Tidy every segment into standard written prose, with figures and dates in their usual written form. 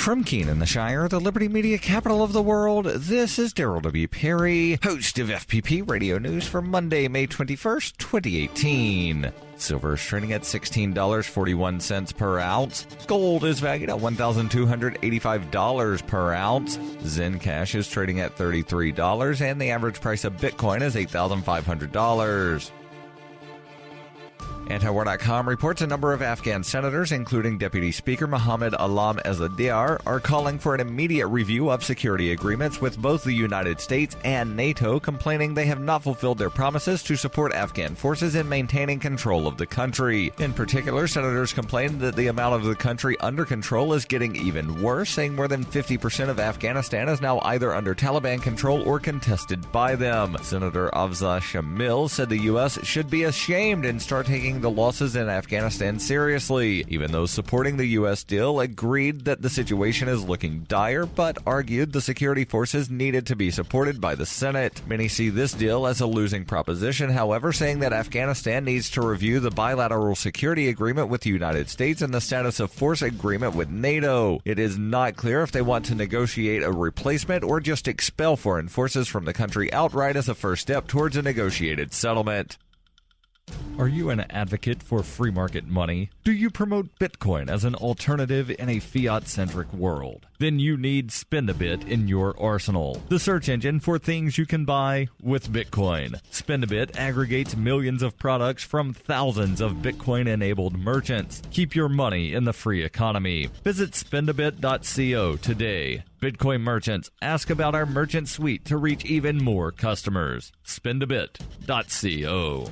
From Keene in the Shire, the Liberty Media capital of the world, this is Daryl W. Perry, host of FPP Radio News for Monday, May 21st, 2018. Silver is trading at $16.41 per ounce. Gold is valued at $1,285 per ounce. Zen Cash is trading at $33, and the average price of Bitcoin is $8,500. Antiwar.com reports a number of Afghan senators, including Deputy Speaker Mohammed Alam Azadiar, are calling for an immediate review of security agreements with both the United States and NATO, complaining they have not fulfilled their promises to support Afghan forces in maintaining control of the country. In particular, senators complained that the amount of the country under control is getting even worse, saying more than 50% of Afghanistan is now either under Taliban control or contested by them. Senator Afzal Shamil said the U.S. should be ashamed and start taking the losses in Afghanistan seriously, even those supporting the U.S. deal agreed that the situation is looking dire, but argued the security forces needed to be supported by the Senate. Many see this deal as a losing proposition, however, saying that Afghanistan needs to review the bilateral security agreement with the United States and the status of force agreement with NATO. It is not clear if they want to negotiate a replacement or just expel foreign forces from the country outright as a first step towards a negotiated settlement. Are you an advocate for free market money? Do you promote Bitcoin as an alternative in a fiat-centric world? Then you need Spend-A-Bit in your arsenal, the search engine for things you can buy with Bitcoin. Spend-A-Bit aggregates millions of products from thousands of Bitcoin-enabled merchants. Keep your money in the free economy. Visit spendabit.co today. Bitcoin merchants, ask about our merchant suite to reach even more customers. Spendabit.co.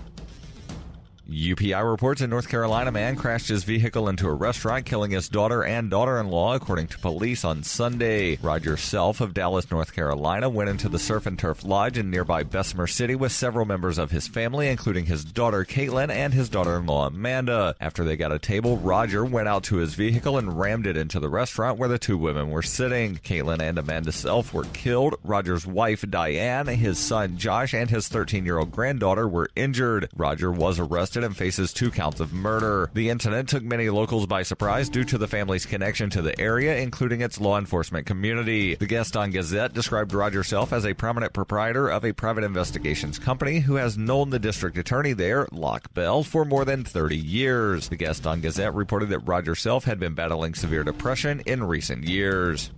UPI reports in North Carolina, a man crashed his vehicle into a restaurant, killing his daughter and daughter-in-law, according to police on Sunday. Roger Self of Dallas, North Carolina, went into the Surf and Turf Lodge in nearby Bessemer City with several members of his family, including his daughter, Caitlin, and his daughter-in-law, Amanda. After they got a table, Roger went out to his vehicle and rammed it into the restaurant where the two women were sitting. Caitlin and Amanda Self were killed. Roger's wife, Diane, his son, Josh, and his 13-year-old granddaughter were injured. Roger was arrested and faces 2 counts of murder. The incident took many locals by surprise due to the family's connection to the area, including its law enforcement community. The Gaston Gazette described Roger Self as a prominent proprietor of a private investigations company who has known the district attorney there, Locke Bell, for more than 30 years. The Gaston Gazette reported that Roger Self had been battling severe depression in recent years.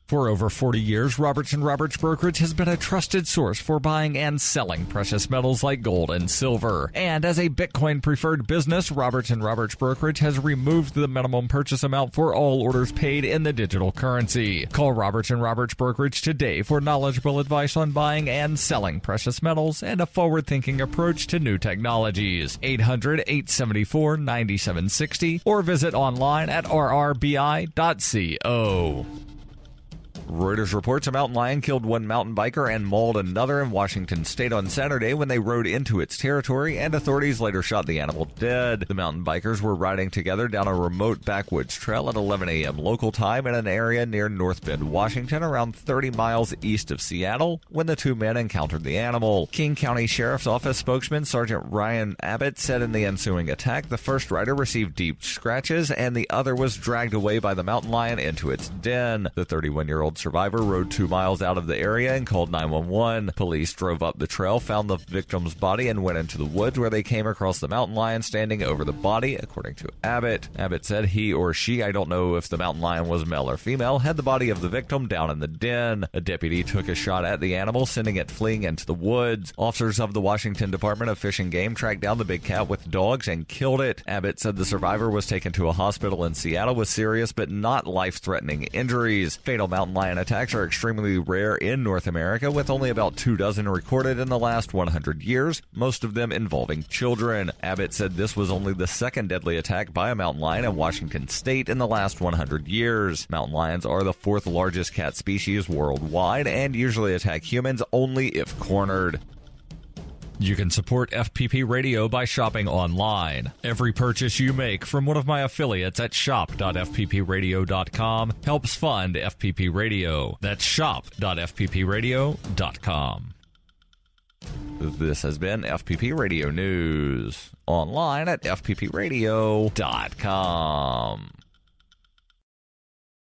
For over 40 years, Roberts & Roberts Brokerage has been a trusted source for buying and selling precious metals like gold and silver. And as a Bitcoin-preferred business, Roberts & Roberts Brokerage has removed the minimum purchase amount for all orders paid in the digital currency. Call Roberts & Roberts Brokerage today for knowledgeable advice on buying and selling precious metals and a forward-thinking approach to new technologies. 800-874-9760 or visit online at rrbi.co. Reuters reports a mountain lion killed one mountain biker and mauled another in Washington state on Saturday when they rode into its territory, and authorities later shot the animal dead. The mountain bikers were riding together down a remote backwoods trail at 11 a.m. local time in an area near North Bend, Washington, around 30 miles east of Seattle, when the two men encountered the animal. King County Sheriff's Office spokesman Sergeant Ryan Abbott said in the ensuing attack the first rider received deep scratches and the other was dragged away by the mountain lion into its den. The 31-year-old survivor rode 2 miles out of the area and called 911. Police drove up the trail, found the victim's body, and went into the woods where they came across the mountain lion standing over the body, according to Abbott. Abbott said he or she, I don't know if the mountain lion was male or female, had the body of the victim down in the den. A deputy took a shot at the animal, sending it fleeing into the woods. Officers of the Washington Department of Fish and Game tracked down the big cat with dogs and killed it. Abbott said the survivor was taken to a hospital in Seattle with serious but not life-threatening injuries. Fatal mountain lion attacks are extremely rare in North America, with only about 24 recorded in the last 100 years, most of them involving children. Abbott said this was only the second deadly attack by a mountain lion in Washington state in the last 100 years. Mountain lions are the 4th largest cat species worldwide and usually attack humans only if cornered. You can support FPP Radio by shopping online. Every purchase you make from one of my affiliates at shop.fppradio.com helps fund FPP Radio. That's shop.fppradio.com. This has been FPP Radio News. Online at fppradio.com.